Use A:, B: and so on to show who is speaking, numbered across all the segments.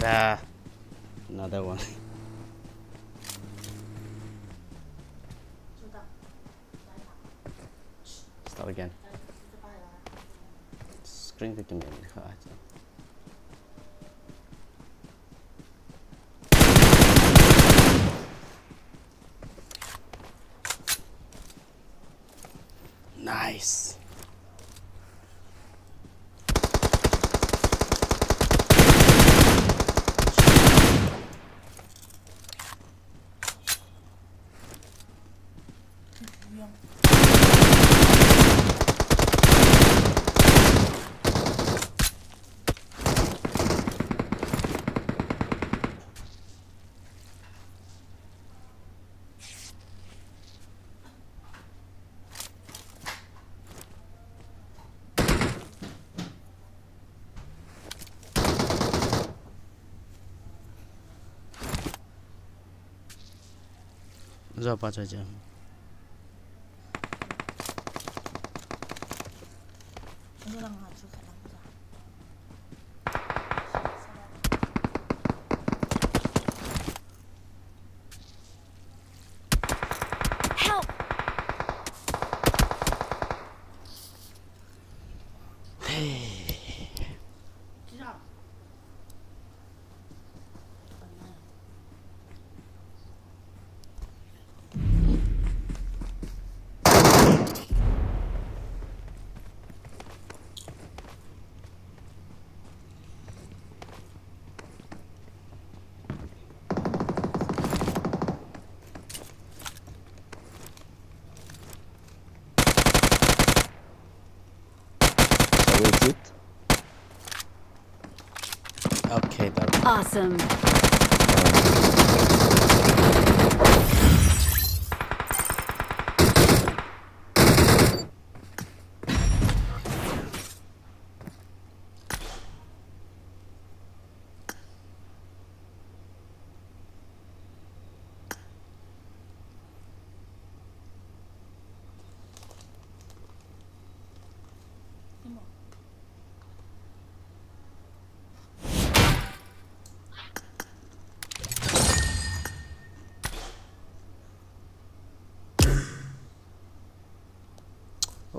A: Ah, another one. Start again. Screen victim. Nice. Ra pa chơi chưa? Okay, that
B: Awesome.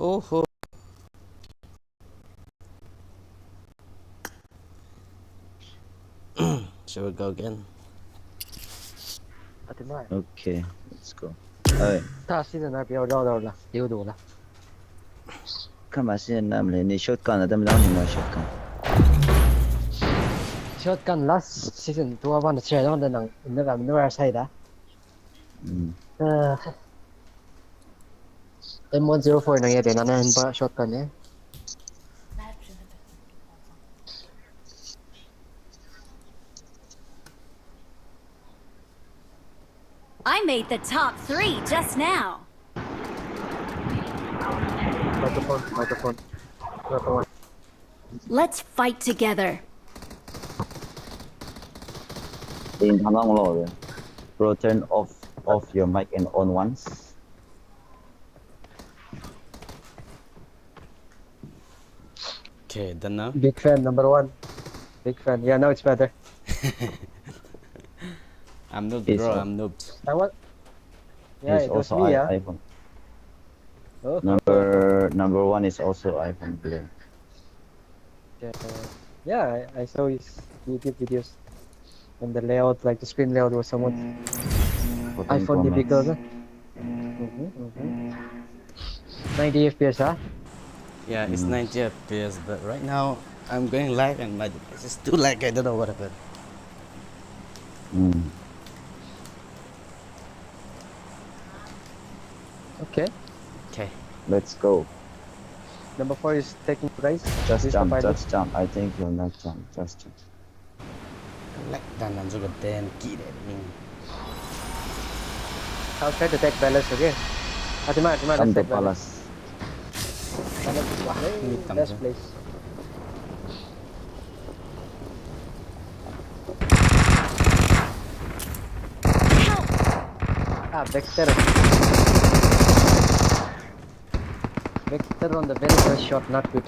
A: Oh, should we go again?
C: Okay, let's go. Ơi,
D: 他现在那边绕到了，溜走了。
C: 干嘛现在那么累？你 shotgun 了，但没让你拿 shotgun。
D: Shotgun last season 多忘了吃，然后那个二赛的。M104 能也得拿那把 shotgun 呢。
B: I made the top 3 just now.
D: Microphone. Microphone.
B: Let's fight together.
C: 你ทำต้องรอเลย Bro, turn off your mic and on once.
A: Okay, done now.
D: Big fan number 1. Big fan. Yeah, now it's better.
A: I'm noob,
C: It's
A: bro.
C: all-
A: I'm noob.
D: I want. Yeah,
C: It's
D: it was
C: also
D: me, yeah.
C: iPhone.
D: Oh.
C: Number 1 is also iPhone player.
D: Yeah, I saw his YouTube videos. And the layout, like the screen layout was somewhat iPhone typical. 90 FPS, huh?
A: Yeah, it's 90 FPS, but right now I'm going lag and my device is too lag. I don't know what happened.
D: Okay.
A: Okay.
C: Let's go.
D: Number 4 is taking price.
C: Just jump. I think you'll not jump. Just jump.
A: Lag dan juga dan kiri.
D: I'll try to take balance again. Fatima,
C: Come to
D: let's take balance.
C: Palace.
D: Best place. Vector. Vector on the very first shot, not good.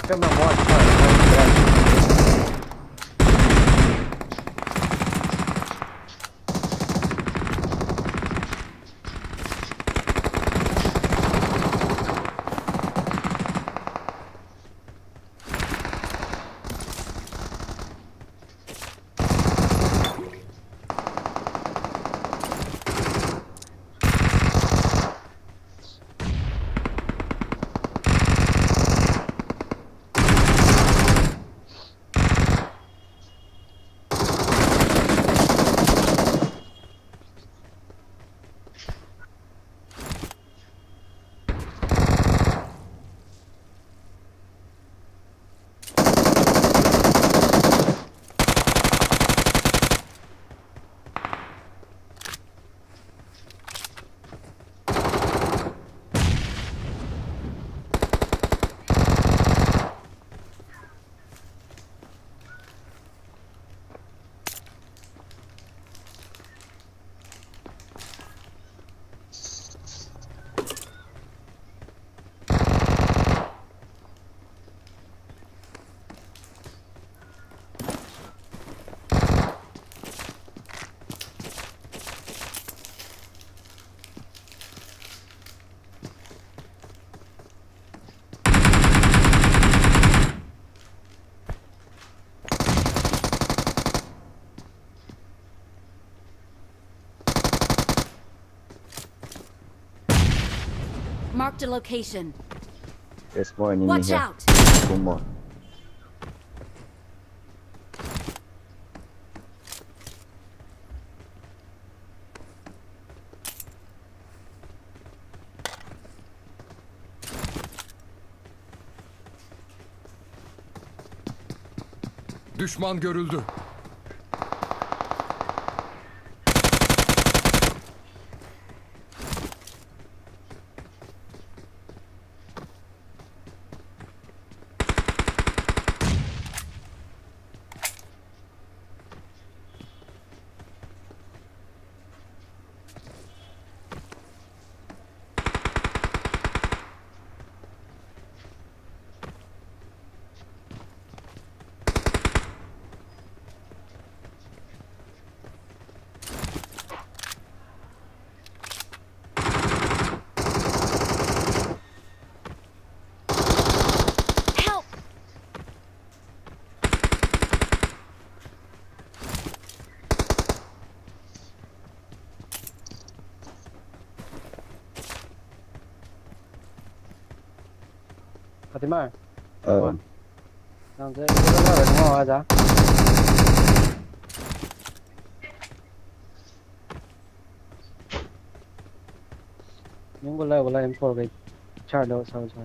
D: Come on, watch.
B: Marked a location.
C: There's more enemy
B: Watch
C: here.
B: out!
C: 2 more.
E: Düşman görüldü.
B: Help!
D: Fatima.
C: Uh,
D: Đang dễ cái đó là ngon giá. Những cái là em có cái chart đâu sao sao.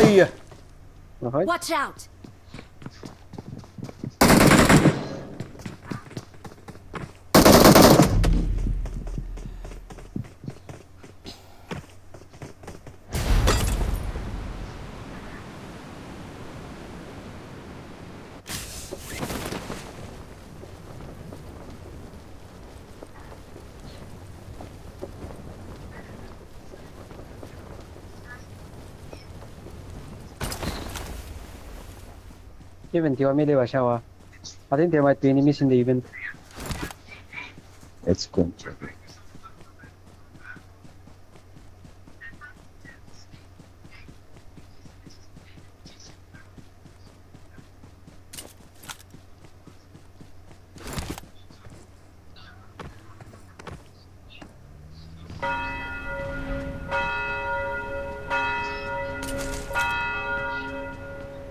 A: Hey,
D: Rồi.
B: Watch out!
D: Event you made a shower. I think there might be enemies in the event.
C: let's go and check.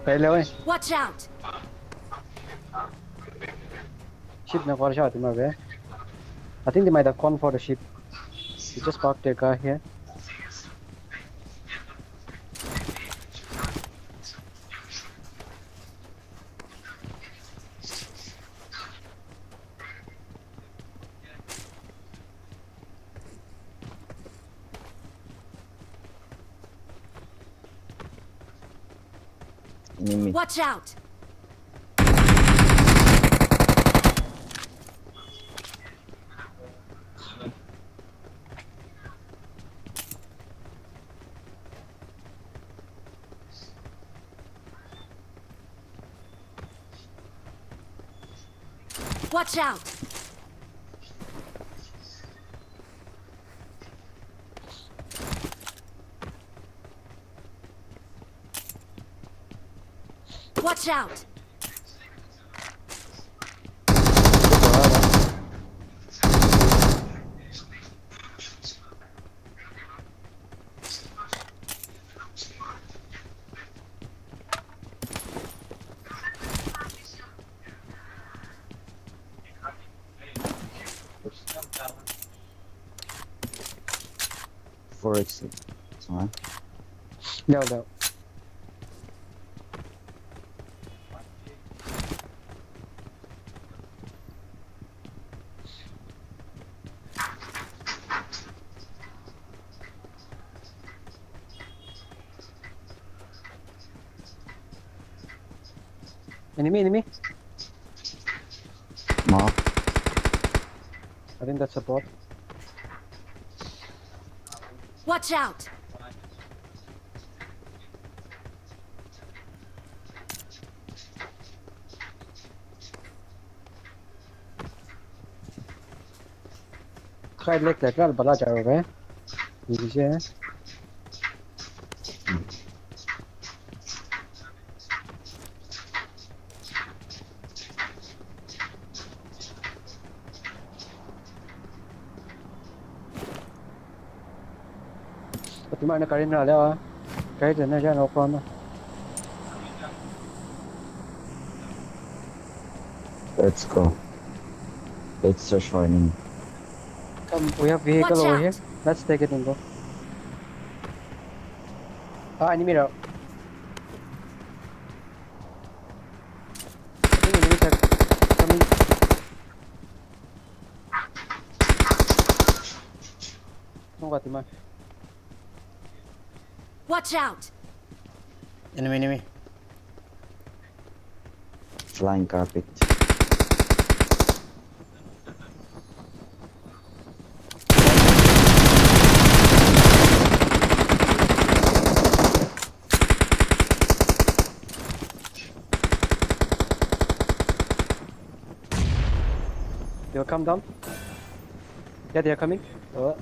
D: Hello,
B: Watch out!
D: ship na for shot, I think they might have gone for the ship. You just parked your car here.
C: Enemy.
B: Watch out! Watch out! Watch out!
C: For exit. Sama.
D: No, no. Enemy.
C: Mark.
D: I think that's a bot.
B: Watch out!
D: Try to like that, bala jaoge. Easy है. तुम्हारे करीब ना ले आ. कहीं तो नहीं जाना ऊपर ना.
C: Let's go. Let's search for enemy.
D: Come, we have vehicle
B: Watch
D: over
B: out.
D: here. Let's take it and go. Ah, enemy now. I think enemies are coming. No, got him.
B: Watch out!
A: Enemy.
C: Flying carpet.
D: They'll come down. Yeah, they are coming. Oh.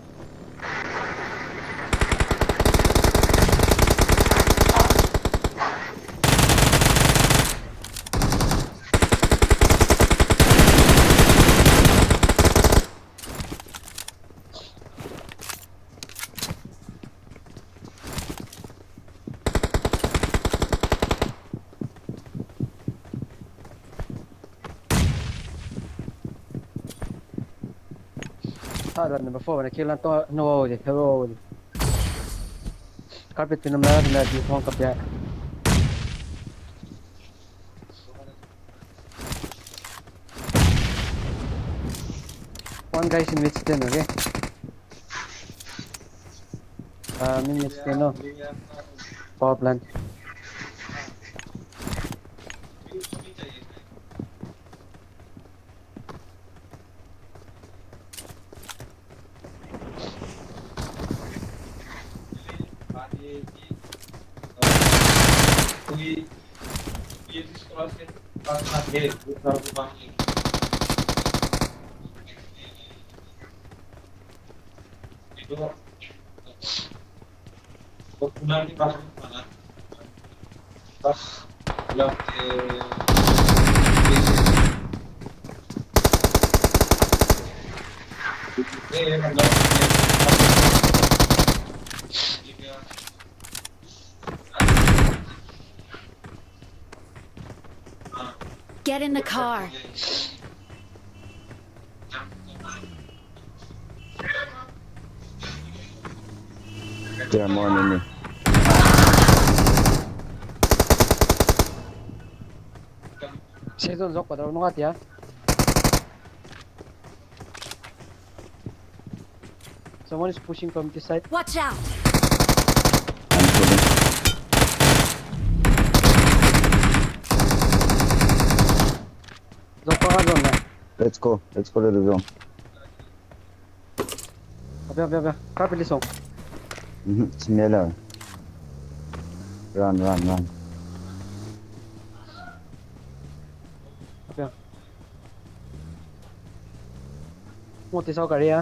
D: Number 4 when I kill to no hello. Carpet in the lab and that you won't up yet. One guy's in mid 10, okay? Mid 10, no. Power plant.
B: Get in the car.
C: There are more enemy.
D: Season Zok, padaro nungat ya. Someone is pushing from this side.
B: Watch out!
C: I'm shooting.
D: Zok pa nga doon na.
C: Let's go to the zone.
D: Abya. Kapit lisong.
C: Similar. Run.
D: Abya. Muti sa gari ya.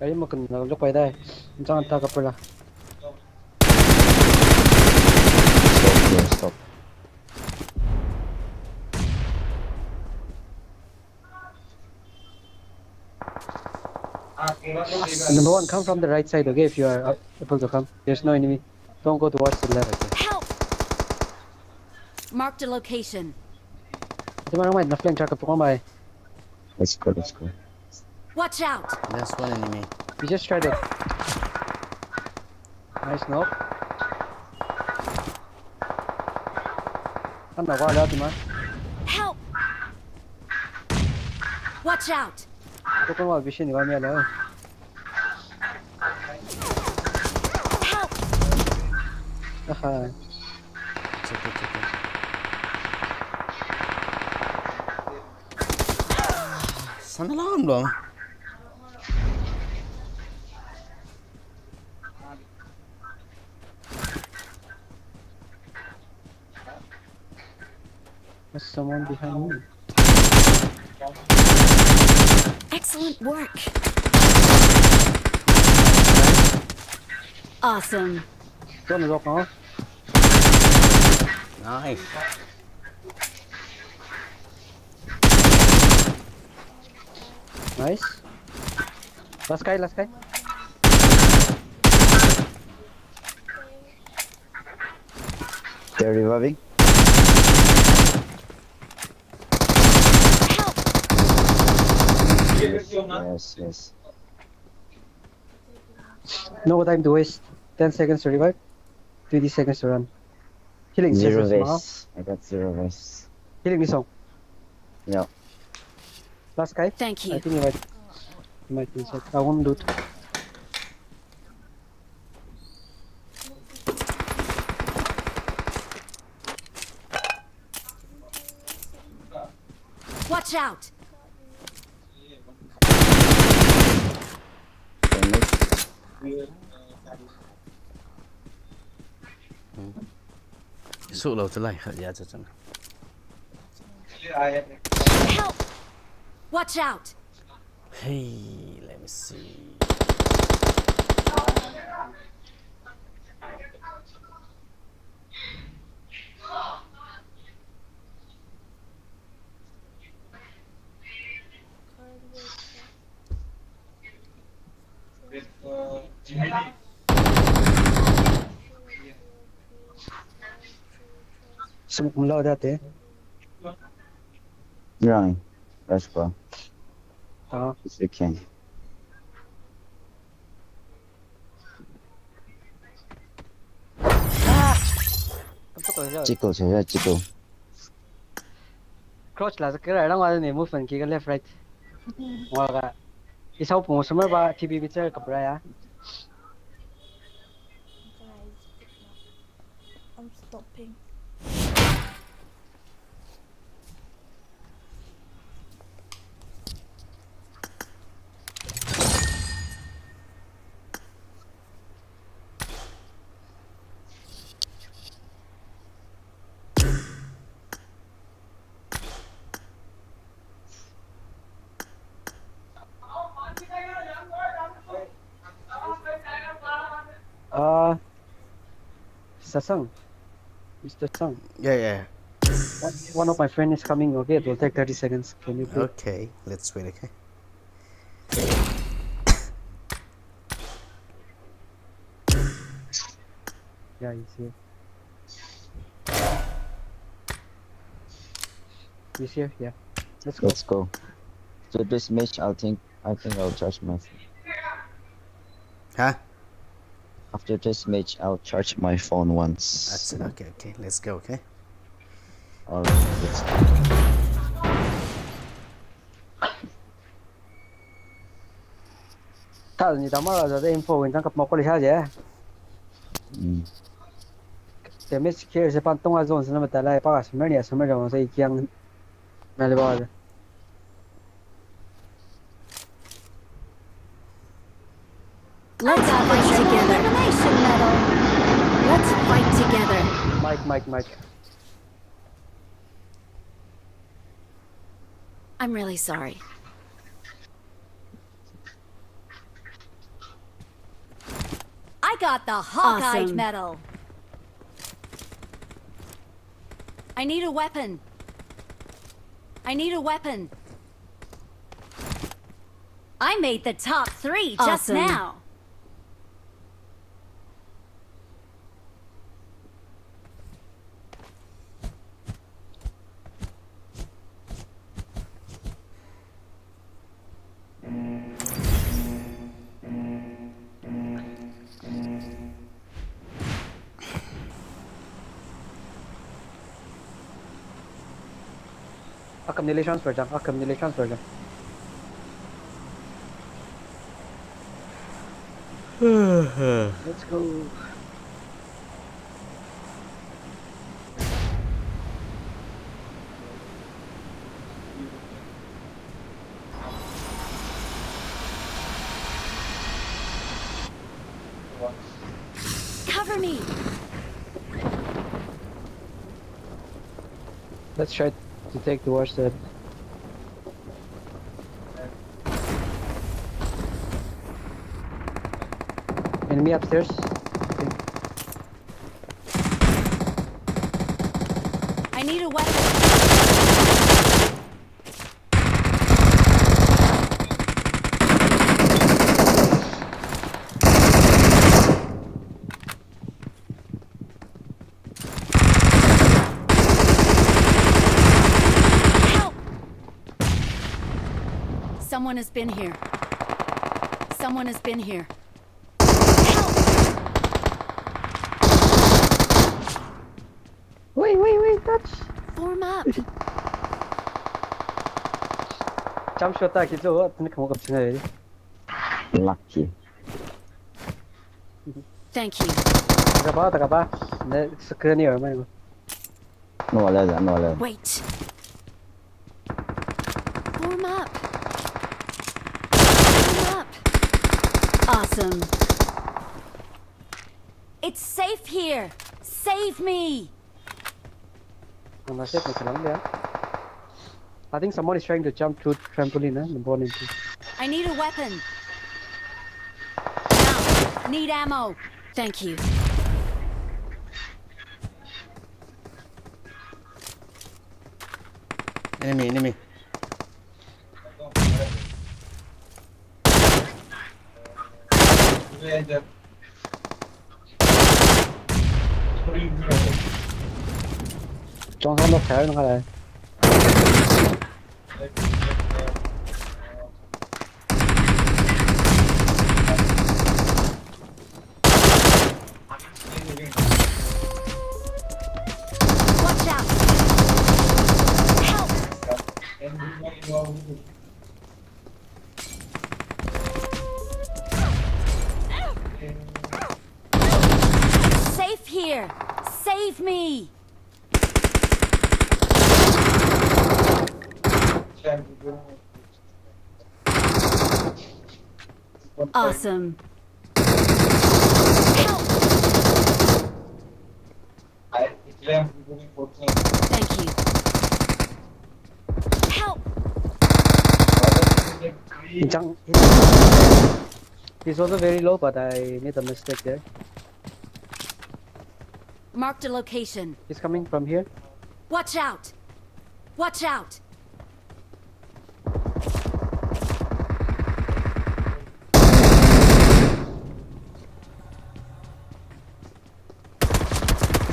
D: Gari mo kun nalok pa ida. Jangan ta kapula.
C: Stop.
D: Number one, come from the right side, okay? If you are able to come, there's no enemy. Don't go towards the left. Okay?
B: Help! Marked a location.
D: Ito man naman, na-flank track po kamay.
C: Let's go.
B: Watch out!
A: There's one enemy.
D: You just tried it. Nice knock. Ano na, wala natin man.
B: Help! Watch out!
D: Ito ko mga vision, iwan niya lang.
B: Help!
D: Aha.
A: It's okay. Sana lang dong.
D: There's someone behind me.
B: Excellent work. Awesome.
D: Ito, nalok ako.
A: Nice.
D: Nice. Last guy.
C: They're reviving.
B: Help!
C: Yes.
D: No time to waste. 10 seconds to revive. 20 seconds to run. Healing
C: Zero
D: scissors,
C: vase. I got zero vase.
D: Healing ni Song.
C: Yeah.
D: Last guy.
B: Thank
D: I
B: you.
D: think he might be inside. I won't loot.
B: Watch out!
A: Sụ lầu tới này, dạ chắc chắn.
B: Help! Watch out!
A: Hey, let me see.
D: Smoke mo lang dati.
C: Running. Let's go. If you can. Chico.
D: Crouch là cái này đang này move phần kia cái left right. Ngoài cả. Isaw po summer ba TV picture kapra ya.
F: I'm stopping.
D: Sasang. Mr. Sang.
A: Yeah.
D: One of my friend is coming, okay? It will take 30 seconds. Can you please?
A: Okay, let's wait, okay?
D: Yeah, he's here. He's here, yeah. Let's go.
C: Let's go. After this match, I think I'll charge my phone.
A: Huh?
C: After this match, I'll charge my phone once.
A: That's it. Okay, okay. Let's go, okay?
C: Alright, let's go.
D: Thằng gì tao mà giờ đây info mình đang cập một cái gì hết thế mấy cái sẽ bán tung ra zone sẽ nằm tại lại bao nhiêu này số mấy rồi sẽ kiêng này là bao nhiêu
B: Let's fight together. Elimination medal. Let's fight together.
D: Mike
B: I'm really sorry. I got the Hawkeye
F: Awesome.
B: medal. I need a weapon. I need a weapon. I made the top 3 just
F: Awesome.
B: now.
D: cầm đi lấy transfer chẳng cầm đi lấy transfer chẳng let's go
B: Cover me.
D: let's try to take the worst step. Enemy upstairs.
B: I need a weapon. Help! Someone has been here. Someone has been here.
D: Wait, touch.
B: Form up.
D: Jump shot ta kizo, tani kamo kap chine.
C: Lucky.
B: Thank you.
D: Taka ba. Ne screen ni mai.
C: No alert.
B: Wait. Form up. Form up.
F: Awesome.
B: It's safe here. Save me.
D: Nasib ni kalang dia. I think someone is trying to jump through trampoline, the ball into.
B: I need a weapon. Now, need ammo.
F: Thank you.
A: Enemy.
D: Trong không nó khỏe nó lại.
B: Watch out. Help. It's safe here. Save me.
F: Awesome.
B: Help.
F: Thank you.
B: Help.
D: He's also very low, but I made a mistake there.
B: Marked a location.
D: He's coming from here.
B: Watch out. Watch out.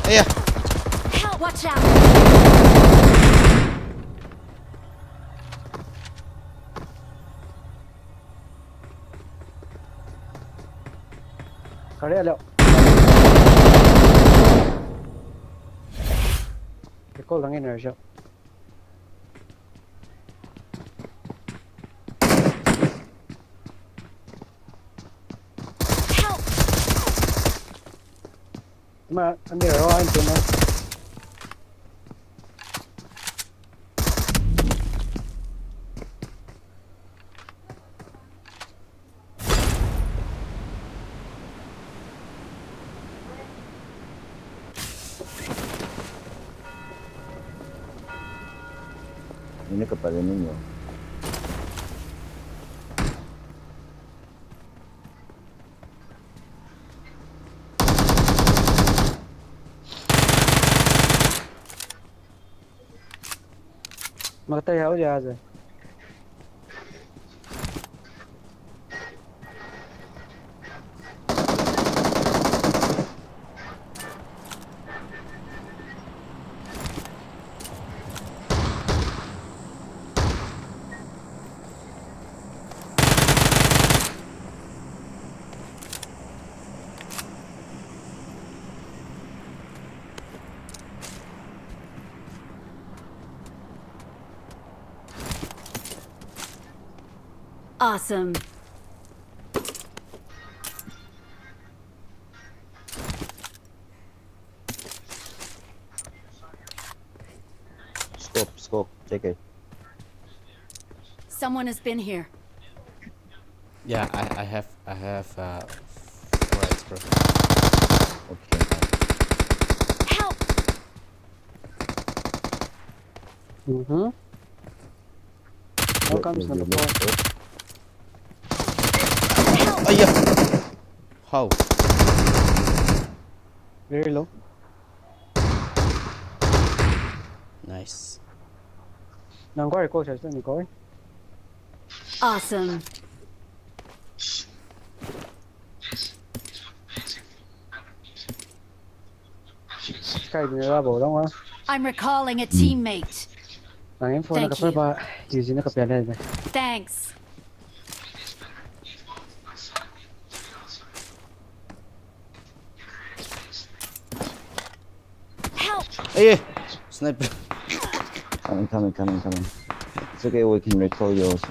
A: Yeah.
B: Help. Watch out.
D: เขาเรียกแล้วเดี๋ยวก็หลังเงินเลยเชียว
B: Help!
D: มาอันเดียวรออันตัวนั้น
C: Ini kepada ninyo.
D: Magtay ako dyan asa.
F: Awesome.
C: Scope, check it.
B: Someone has been here.
A: Yeah, I have 4 extra.
C: Okay.
B: Help!
D: Now comes number 4.
A: Oh yeah. How?
D: Very low.
A: Nice.
D: Nang có cô sẽ mình có.
F: Awesome.
D: Sky đi ra bộ đó mà.
B: I'm recalling a teammate.
D: Nang em phone
B: Thank
D: nó cặp ba, using nó cặp bên này.
B: Thanks. Help!
A: Hey, sniper.
C: Coming. It's okay, we can recall you also.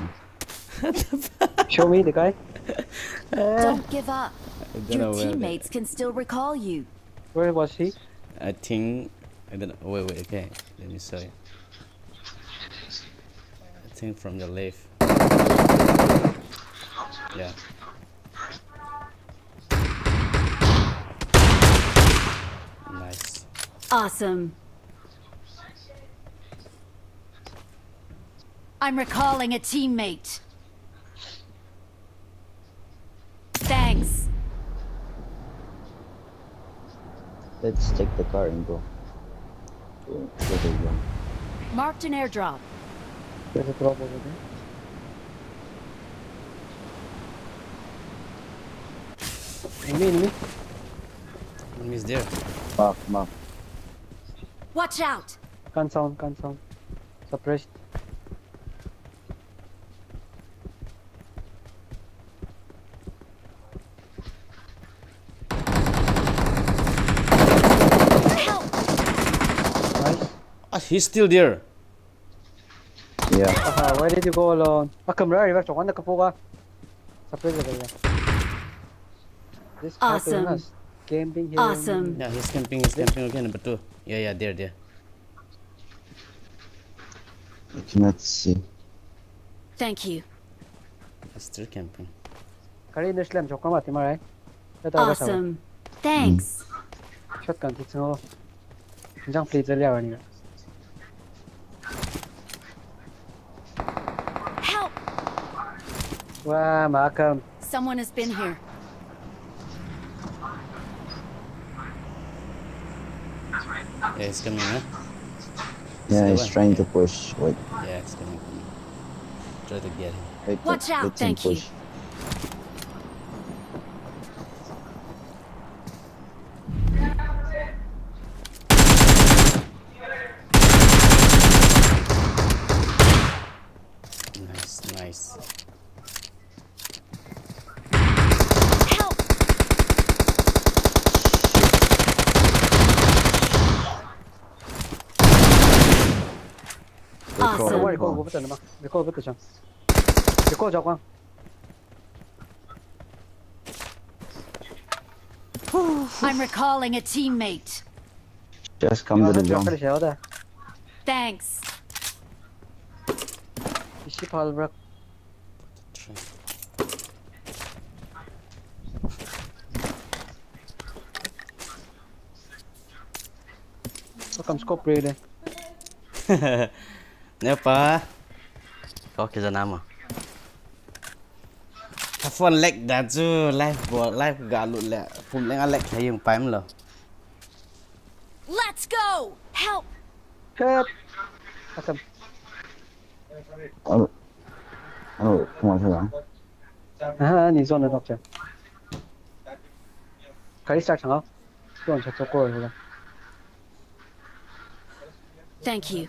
D: Show me the guy.
B: Don't give up.
A: I don't
B: Your
A: know where
B: teammates can still recall you.
D: Where was he?
A: I think I don't know. Wait. Okay, let me show you. I think from the left. Yeah. Nice.
F: Awesome.
B: I'm recalling a teammate. Thanks.
C: Let's take the car and go. Where they go?
B: Marked an airdrop.
D: There's a drop over there. Enemy.
A: Enemy's there.
C: Mark.
B: Watch out!
D: Gun sound. Suppressed.
B: Help!
D: Nice.
A: Ah, he's still there.
C: Yeah.
D: Where did you go alone? Camera, reverse. Kung ano ka po ka? Suppressed ka niya. This
F: Awesome.
D: us. Camping here.
F: Awesome.
A: Yeah, he's camping again. Number 2. Yeah, there.
C: I cannot see.
F: Thank you.
A: He's still camping.
D: Kari in the slam. Chok ka mati maray. Ito ba sa
F: Awesome. Thanks.
D: shotgun titsung 굉장 플레이 전략 아니야.
B: Help!
D: 와 마감.
B: Someone has been here.
A: Yeah, he's coming, huh?
C: Yeah,
A: Still
C: he's
A: one.
C: trying to push. Wait,
A: Yeah, it's coming. Try to get him.
C: wait.
B: Watch out,
C: let him
B: thank you.
C: push.
A: Nice.
B: Help!
F: Awesome.
D: recall 我不等了吗 recall 不等上 recall 找光
B: I'm recalling a teammate.
C: Just come to the
D: drop
C: zone.
D: 小的
B: Thanks.
D: 必须跑了 bro Welcome scope ready
A: Nếu pa có cái gì nào mà have fun like that chứ life gà lụt lẹ phun lên ăn lẹ thấy dùng phái mà
B: Let's go. Help.
D: help welcome
C: Come on, hold on.
D: 你做的 doctor 可以下场啊不用做过了
F: Thank you.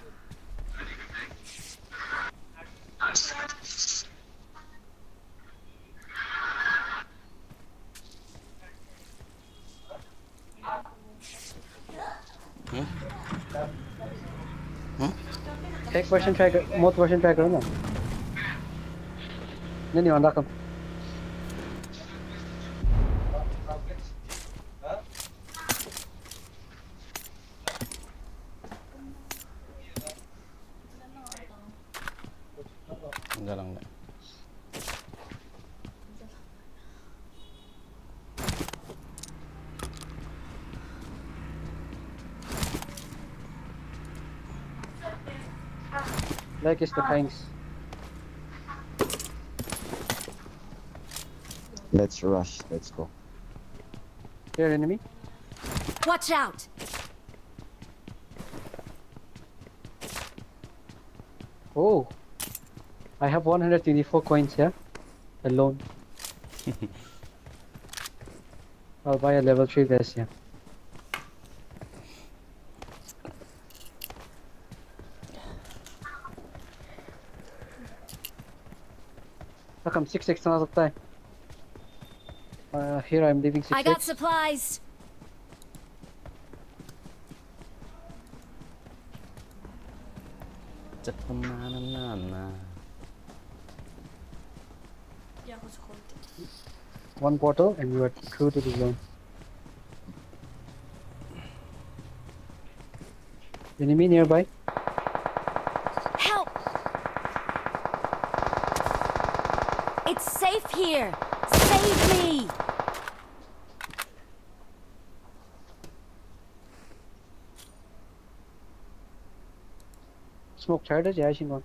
D: Take version tracker mode version tracker ना नहीं वांदा कम
A: Enggak lah enggak.
D: like is the thanks
C: Let's rush. Let's go.
D: here enemy
B: Watch out.
D: oh I have 124 coins here alone I'll buy a level 3 vest here Welcome 6 ना सकता है here I'm leaving 6
B: I got supplies.
A: Chất không na.
D: one portal and you are through to the zone enemy nearby
B: Help. It's safe here. Save me.
D: smoke charge है 신건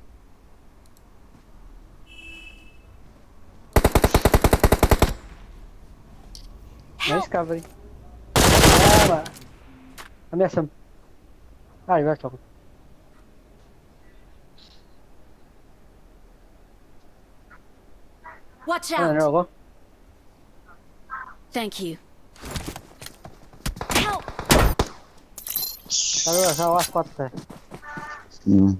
D: nice cover I'm some you're right
B: Watch
D: no
B: out.
D: no go
F: Thank you.
B: Help.
D: सा आवाज पाता है
C: Mm.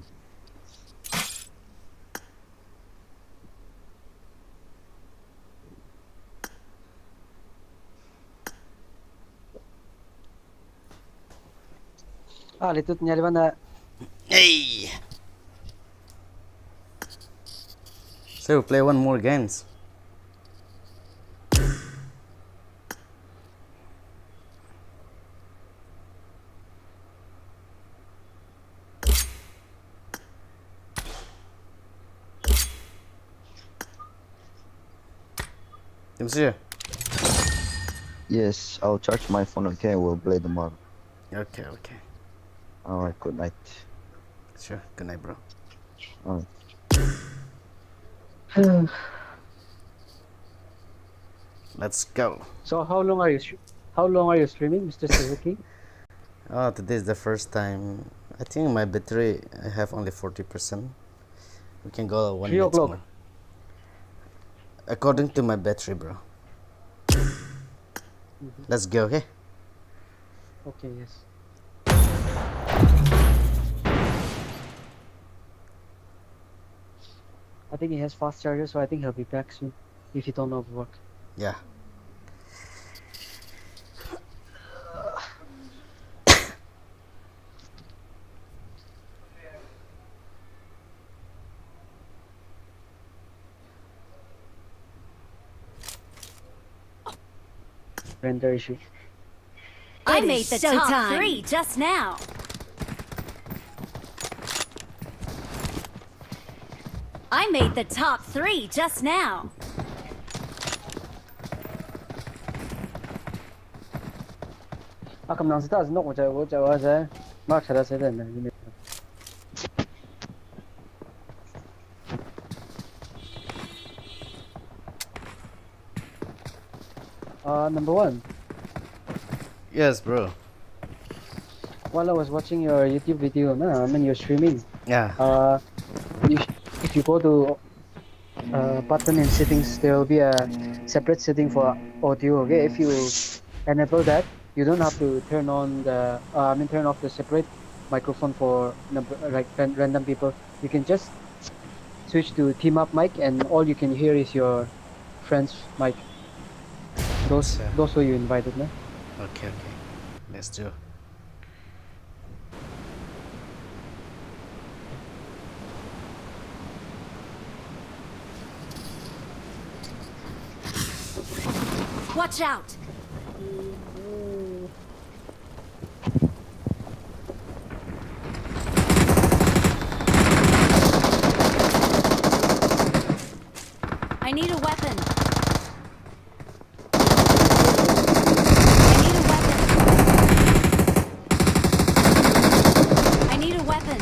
D: لتوت nyalibana
A: Hey. So play one more games. Tim see you.
C: Yes, I'll charge my phone. Okay, we'll play tomorrow.
A: Okay.
C: Alright, good night.
A: Sure. Good night, bro.
C: Alright.
A: Let's go.
D: so how long are you streaming Mr. Suzuki
A: Oh, today is the first time. I think my battery I have only 40%. We can go 1
D: 3
A: minute
D: o'clock.
A: more. According to my battery, bro. Let's go, okay?
D: okay yes I think he has fast charger so I think he'll be back soon if he don't overwork
A: Yeah.
D: render issue.
B: I
F: It
B: made
F: is
B: the top
F: showtime.
B: 3 just now. I made the top 3 just now.
D: 아까 난 스타즈 놓고 저거 막 찾았어야 됐네. Number one,
A: Yes, bro.
D: while I was watching your YouTube video, I mean you're streaming.
A: Yeah.
D: If you go to button in settings, there will be a separate setting for audio. Okay, if you enable that, you don't have to turn on the turn off the separate microphone for random people. You can just switch to team up mic, and all you can hear is your friend's mic. Those who you invited, no?
A: Okay. Let's do.
B: Watch out. I need a weapon. I need a weapon.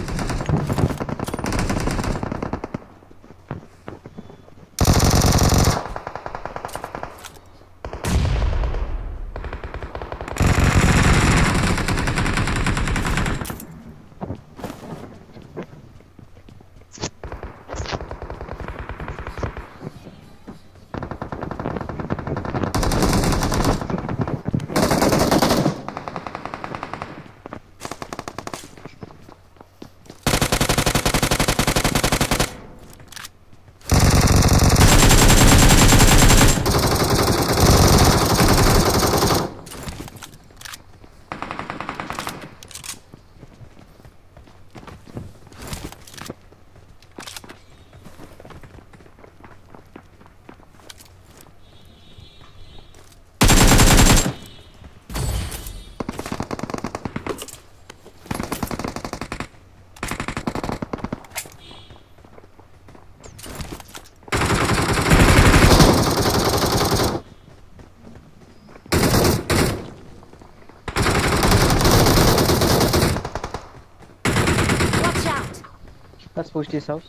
D: Let's push this house.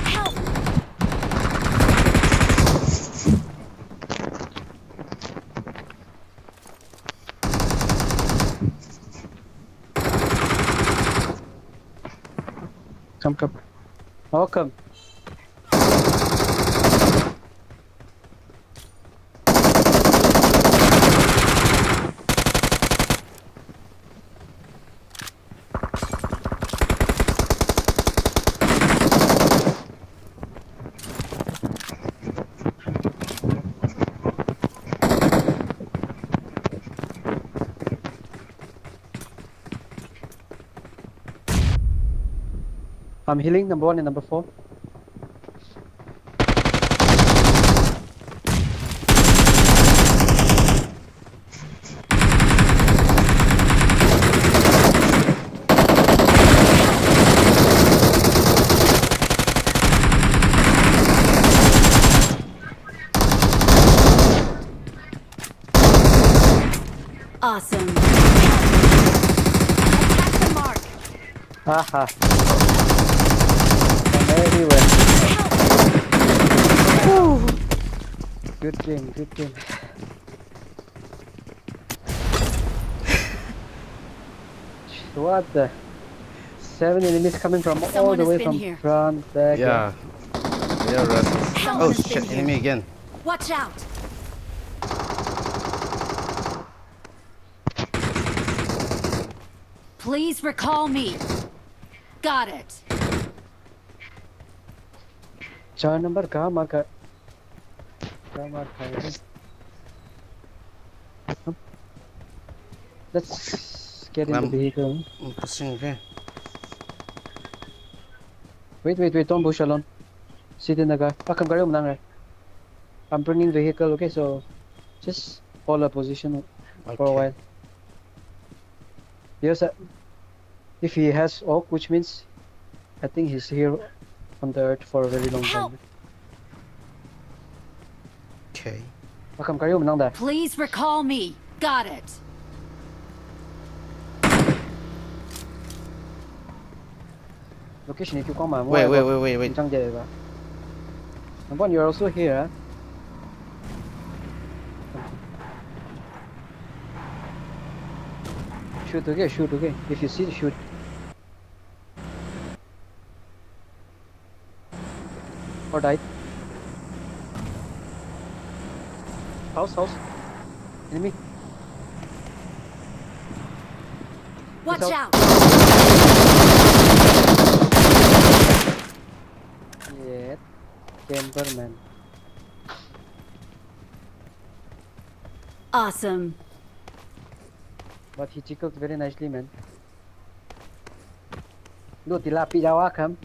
B: Help!
D: Come. Oh, come. I'm healing number 1 and number 4.
F: Awesome.
B: Attack the mark.
D: Haha. I'm everywhere. Good game. What the? 7 enemies coming from all
B: Someone
D: the
B: has
D: way
B: been
D: from
B: here.
D: front, back.
A: Yeah. Yeah, Russ.
B: Someone
A: Oh
B: has been
A: shit!
B: here.
A: Enemy again.
B: Watch out. Please recall me. Got it.
D: 4 number कहाँ मार खाएगा? Let's get in the vehicle.
A: I'm pushing here.
D: Wait, don't push alone. Sit in the car. Come, I'm bringing vehicle, okay? So, just hold a position for a
A: Okay.
D: while. Yes, if he has oak, which means I think he's here on the earth for a very long
B: Help!
D: time.
A: Okay.
D: Welcome, kayo menang dah.
B: Please recall me. Got it.
D: Location if you come on.
A: Wait.
D: Number one, you're also here. Shoot, okay, shoot, okay. If you see, shoot. Or died. House. Enemy.
B: Watch
D: out.
B: out.
D: Yeah. Camperman.
F: Awesome.
D: But he tickled very nicely, man. Lu tilapi Jawa kam.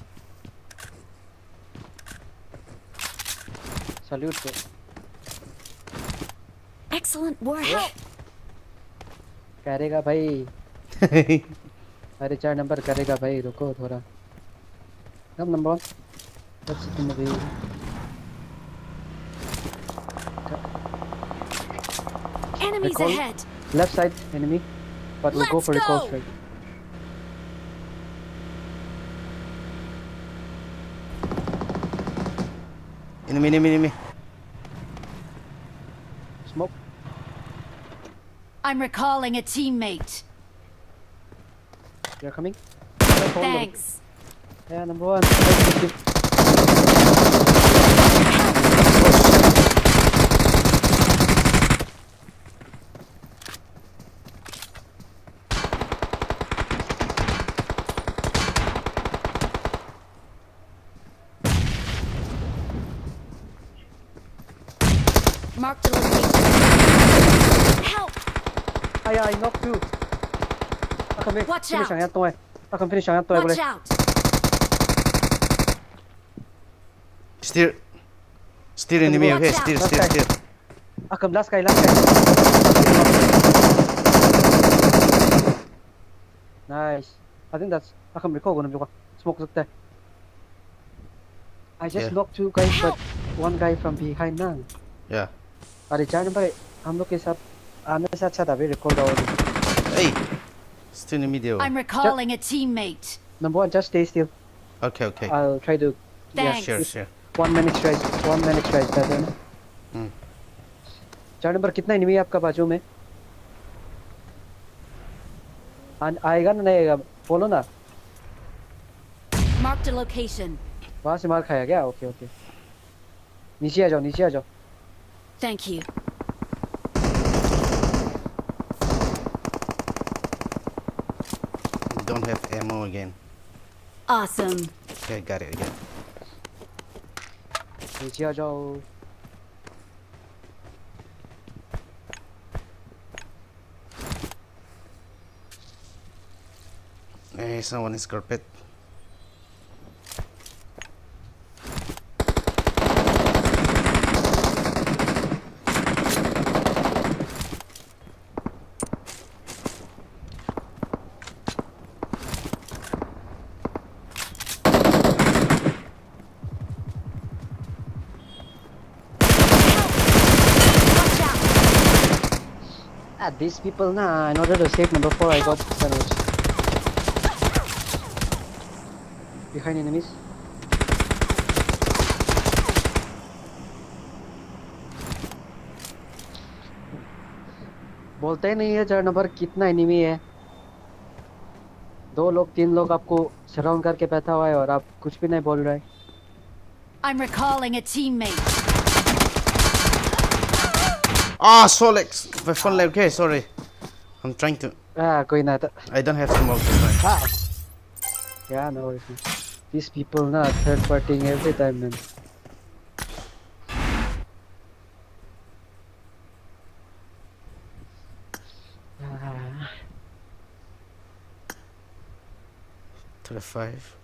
D: Salute. Bro.
B: Excellent work.
D: करेगा भाई. अरे 4 number करेगा भाई. रुको थोड़ा. Come number 1. Let's sit in the way.
B: Enemies
D: Recall.
B: ahead.
D: Left side enemy, but we'll go
B: Let's
D: for recall
B: go.
D: strike.
A: Enemy.
D: Smoke.
B: I'm recalling a teammate.
D: They're coming. Hold on.
B: Thanks.
D: Yeah, number 1. Thank you.
B: Mark the location. Help!
D: I knocked 2. I can
B: Watch
D: finish
B: out.
D: ang yan to eh. I can finish ang yan to eh.
B: Watch
D: Boleh.
B: out.
A: Still enemy.
B: Watch
A: Okay.
B: out.
A: Still.
D: I can last guy. Nice. I think that's. I can recall one of you. Smoke सकता है. I just
A: Yeah.
D: knocked 2 guys, but 1 guy from behind ना.
A: Yeah.
D: अरे 4 number हम लोग के साथ आने से अच्छा था भी रिकॉर्ड और
A: Hey. Still enemy there.
B: I'm recalling a teammate.
D: number 1 just stay still.
A: Okay.
D: I'll try to
B: Thanks.
A: Sure.
D: 1 minute strike better ना. 4 नंबर कितना एनिमी है आपका बाजू में? आएगा ना नहीं आएगा बोलो ना.
B: Mark the location.
D: वहाँ से मार खाया क्या? ओके. नीचे आ जाओ.
B: Thank you.
A: Don't have ammo again.
F: Awesome.
A: Okay, got it again.
D: नीचे आ जाओ.
A: Hey, someone is carpet.
B: Watch out.
D: These people na. In order to save number 4, I got sandwich. Behind enemies. बोलते ही नहीं है 4 number कितना enemy है. 2 लोग 3 लोग आपको सराउंड करके बैठा हुआ है और आप कुछ भी नहीं बोल रहे.
B: I'm recalling a teammate.
A: Ah, Solex. My phone like okay. Sorry. I'm trying to.
D: कोई ना था.
A: I don't have smoke. This time.
D: Yeah, no worries. Man. These people na third partying every time, man.
A: To the 5.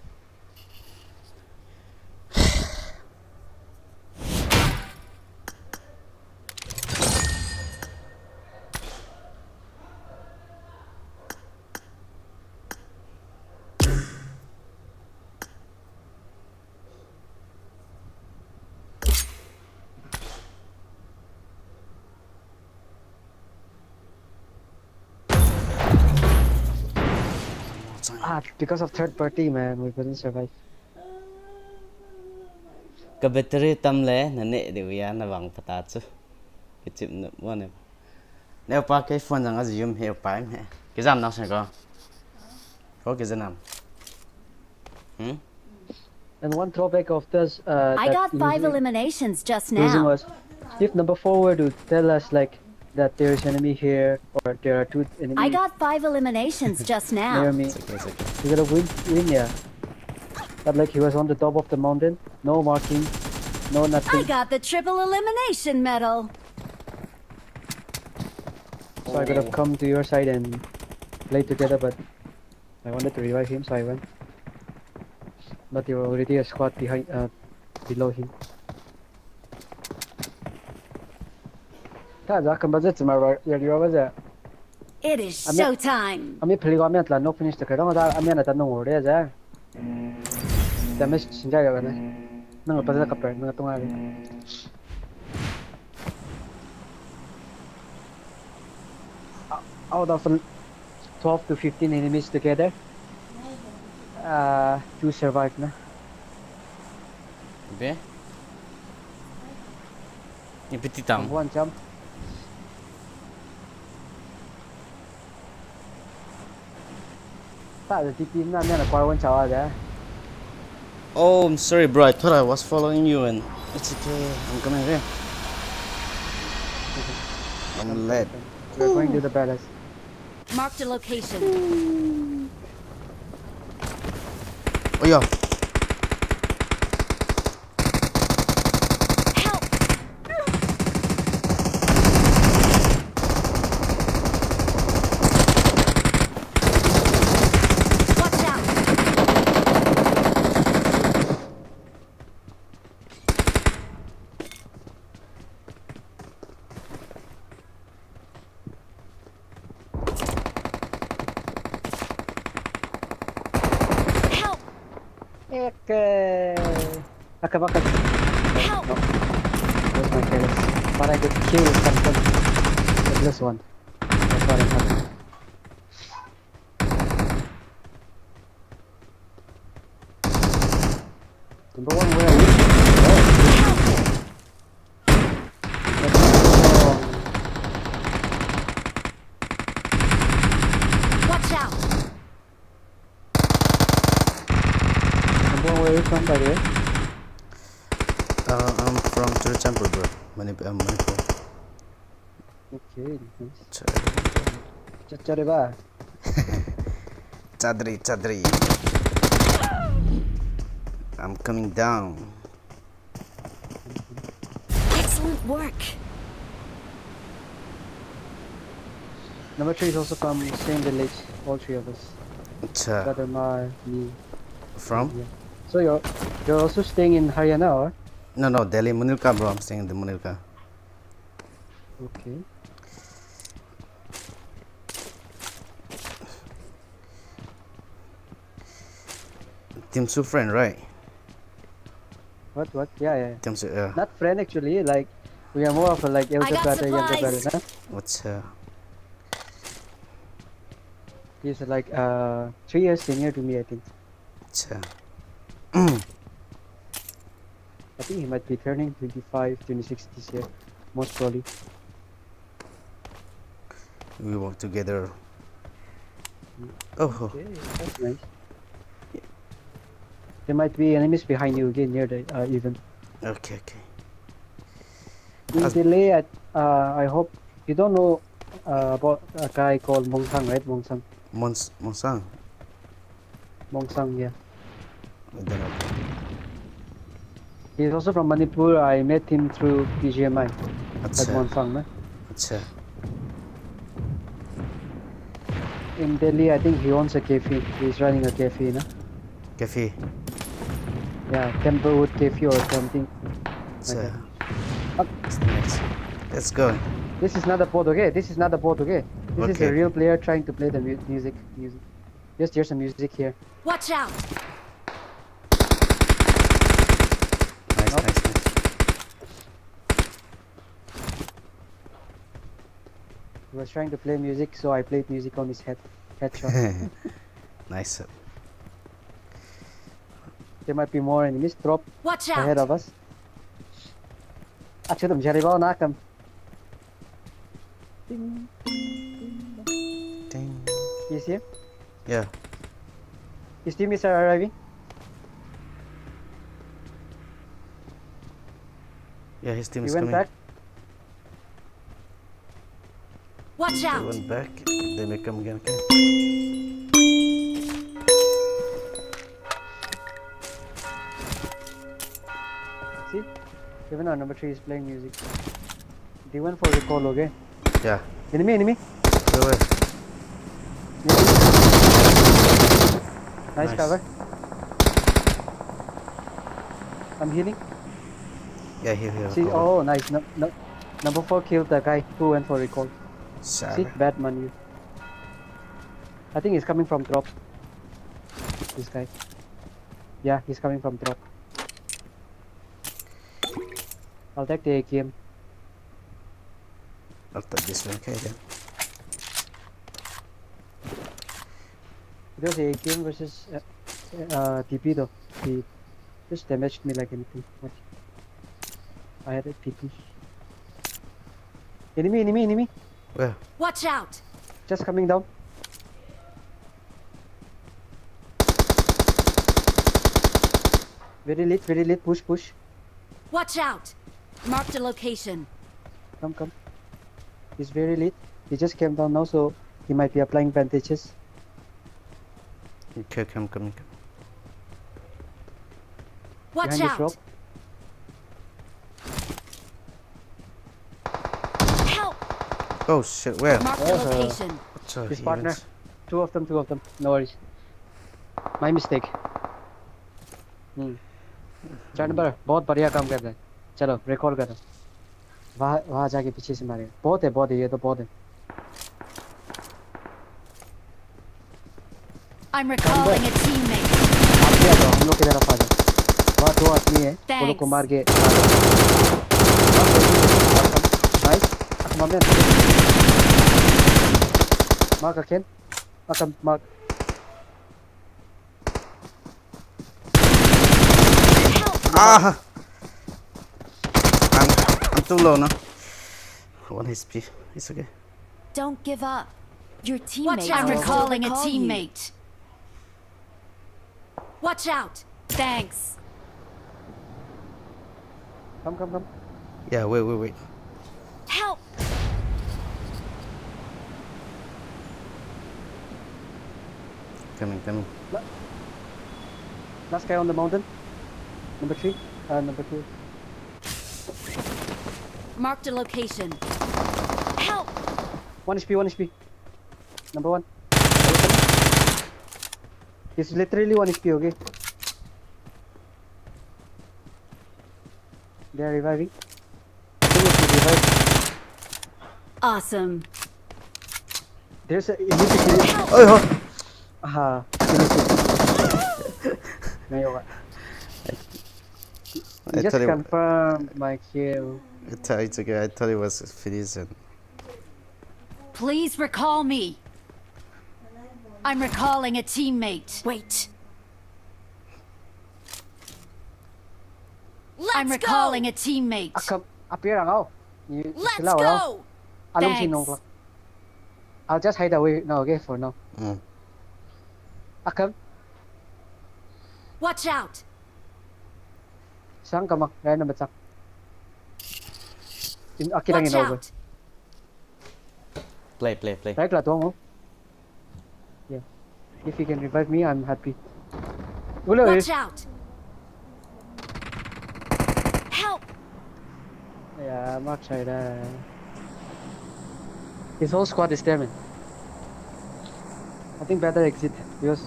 D: Because of third party, man, we couldn't survive.
A: Cái battery tâm lẽ nó nệ điều ya nó vắng phát tát chứ cái chip nó mua này nếu pa cái phone rằng cái zoom hiệu phải mẹ cái giảm nào sẽ có cái gì nào
D: And one drawback of this
B: I
D: that
B: got 5
D: losing
B: eliminations just
D: losing
B: now.
D: was if number 4 were to tell us like that there's enemy here or there are 2
B: I
D: enemies
B: got 5 eliminations just
D: near
B: now.
D: me,
A: it's okay.
D: we could have win, yeah. But like he was on the top of the mountain, no marking, no
B: I
D: nothing.
B: got the triple elimination medal.
D: So I could have come to your side and played together, but I wanted to revive him, so I went. But there were already a squad behind, below him.
B: It is
D: I'm not-
B: showtime.
D: Ami playground at la no finish the kadang da ami na tanong ore ja. Damage sinja ga na. Nang pa sa kapar nang tunga rin. Out of 12 to 15 enemies together, 2 survived na.
A: Be ini petit tang
D: One jump. Ta the TP na na kwa one chawa ja.
A: oh I'm sorry bro I thought I was following you and it's okay I'm coming here I'm late
D: We're going to the palace.
B: Marked a location.
A: oh yeah
B: Help! Watch out! Help!
D: Okay. Akabaka.
B: Help!
D: No. Where's my careless? But I could kill something. The plus one. That's what I'm having. Number 1, where are you?
B: Watch out!
D: Number 1, where are you from, by the way?
A: I'm from StreamChamp bro Manipur
D: Okay, nice.
A: Sorry.
D: Chachare ba?
A: Chadri I'm coming down
B: Excellent work.
D: Number 3 is also from same village, all 3 of us.
A: Acha.
D: Brother Ma, me.
A: From
D: Yeah. So you're also staying in Haryana, or?
A: no Delhi Munilka bro I'm staying in the Munilka
D: Okay.
A: Timsu friend right
D: What? Yeah.
A: Timsu
D: Not friend actually, like we are more of a like elder
B: got
D: brother, younger
B: supplies.
D: brother. Huh?
A: what's
D: He's like 3 years senior to me, I think.
A: Acha.
D: I think he might be turning 25, 26 this year, most probably.
A: We work together oh
D: Okay, that's nice. There might be enemies behind you again near the event.
A: okay
D: In Delhi, I hope you don't know about a guy called Mongsang, right? Mongsang.
A: Monsang
D: Mongsang, yeah.
A: I don't know
D: He's also from Manipur. I met him through BGMI. That
A: Acha.
D: Mongsang, no?
A: Acha.
D: In Delhi, I think he owns a cafe. He's running a cafe, no?
A: Cafe
D: Yeah, Templewood Cafe or something.
A: Acha.
D: Up.
A: It's nice. Let's go
D: This is not a bot, okay? This is not a bot, okay? This is
A: Okay.
D: a real player trying to play the music. Just hear some music here.
B: Watch out!
A: nice
D: He was trying to play music, so I played music on his headshot.
A: Nice.
D: There might be more enemies. Drop
B: Watch
D: ahead
B: out!
D: of us. Actually, I'm Jerry knock him.
A: Ding.
D: He's here.
A: Yeah.
D: His teammates are arriving.
A: Yeah, his team
D: He
A: is
D: went
A: coming.
D: back.
B: Watch
A: They
B: out!
A: went back. They may come again. Okay.
D: See? Even our number 3 is playing music. They went for recall, okay?
A: Yeah.
D: Enemy.
A: Wait.
D: Nice
A: Nice.
D: cover. I'm healing.
A: Yeah, here.
D: See, oh, nice. No, number 4 killed the guy who went for recall. See,
A: Sorry.
D: bad man. I think he's coming from drop. This guy. Yeah, he's coming from drop. I'll take the AKM.
A: I'll take this one. Okay, then.
D: It was AKM versus TP though. He just damaged me like anything. What? I had a TP. Enemy.
A: Where?
B: Watch out!
D: Just coming down. Very lit. Push.
B: Watch out! Marked a location.
D: Come. He's very lit. He just came down now, so he might be applying bandages.
A: Okay, come.
B: Watch
D: Behind this
B: out!
D: rock.
B: Help!
A: Oh shit, where?
B: Marked a location.
A: What's up?
D: His partner. Two of them. No worries. My mistake. चार number बहुत बढ़िया काम कर रहे हैं चलो recall करो वहाँ जाके पीछे से मारेगा बहुत है ये तो बहुत है
B: I'm recalling a teammate.
D: आप क्या करो हम लोग की तरफ आ जाओ वहाँ दो आदमी है वो लोग को मार के नाइस मार अकेन मार
A: Ah! I'm too low now. 1 HP. It's okay.
F: Don't give up. Your
B: Watch
F: teammates
B: out! I'm
F: will
B: recalling a
F: recall you.
B: teammate. Watch out! Thanks.
D: come
A: Yeah, wait.
B: Help!
A: Coming.
D: last guy on the mountain number 3 number 2
B: Marked a location. Help!
D: 1 HP number 1 he's literally 1 HP okay they are reviving
F: Awesome.
D: there's a you need to kill it
A: Oh,
D: हाँ नहीं होगा
A: I
D: just
A: thought it,
D: confirm my kill
A: it's okay. I thought it was Felizen.
B: Please recall me. I'm recalling a teammate.
F: Wait.
B: I'm recalling a teammate.
D: Akam appear ang ako
B: Let's
D: sila wala
B: go!
D: alam
B: Thanks.
D: sinong ko I'll just hide away now okay for now Akam
B: Watch out!
D: saan ka mak gaya na batsak akirang
B: Watch
D: inover
B: out!
A: Play.
D: right la tuwang oh yeah if you can revive me I'm happy wala
B: Watch out! Help!
D: yeah Mark tried his whole squad is there man I think better exit because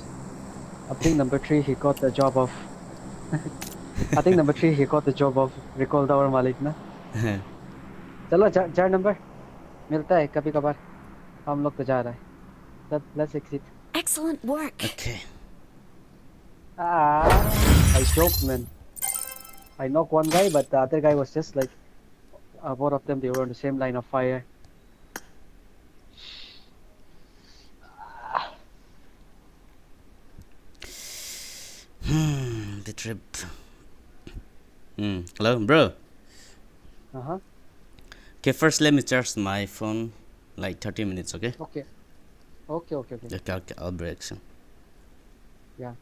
D: I think number 3 he got the job of I think number 3 he got the job of recall tower malik na चलो jar number मिलता है कभी कभार हम लोग तो जा रहा है let's exit
F: Excellent work.
A: Okay.
D: I choked man I knocked one guy but the other guy was just like both of them they were on the same line of fire
A: trip. Hello, bro.
D: Uh-huh.
A: Okay, first let me charge my phone like 30 minutes, okay?
D: Okay. Okay.
A: Okay, I'll break soon.
D: Yeah.